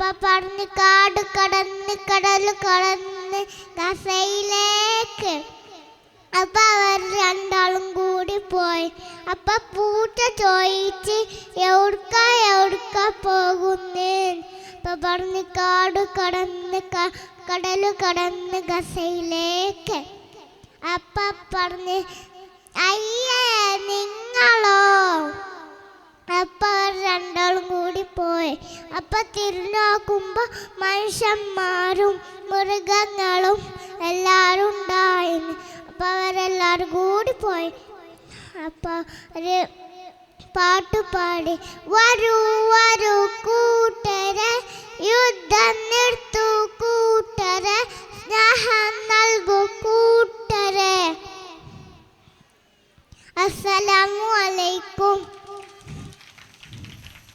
അപ്പ പറഞ്ഞ് കാട് കടന്ന് കടൽ കടന്ന് ഗസയിലേക്ക്. അപ്പ അവർ രണ്ടാളും കൂടി പോയി. അപ്പ പൂച്ച ചോദിച്ച് എവിടുക്ക പോകുന്നേ? അപ്പ പറഞ്ഞ് കാട് കടന്ന് കടൽ കടന്ന് ഗസയിലേക്ക്. അപ്പ പറഞ്ഞ് അയ്യേ നിങ്ങളോ? അപ്പ രണ്ടാളും കൂടി പോയി. അപ്പ തിരിഞ്ഞു നോക്കുമ്പോ മനുഷ്യന്മാരും മൃഗങ്ങളും എല്ലാരും ഉണ്ടായിരുന്നു. അപ്പൊ അവരെല്ലാരും കൂടി പോയി. അപ്പൊ ഒരു പാട്ട് പാടി, വരൂ വരൂ കൂട്ടരെ, യുദ്ധം നിർത്തു കൂട്ടരെ, സ്നേഹം നൽകൂ കൂട്ടരെ. അസ്സലാമു അലൈക്കും.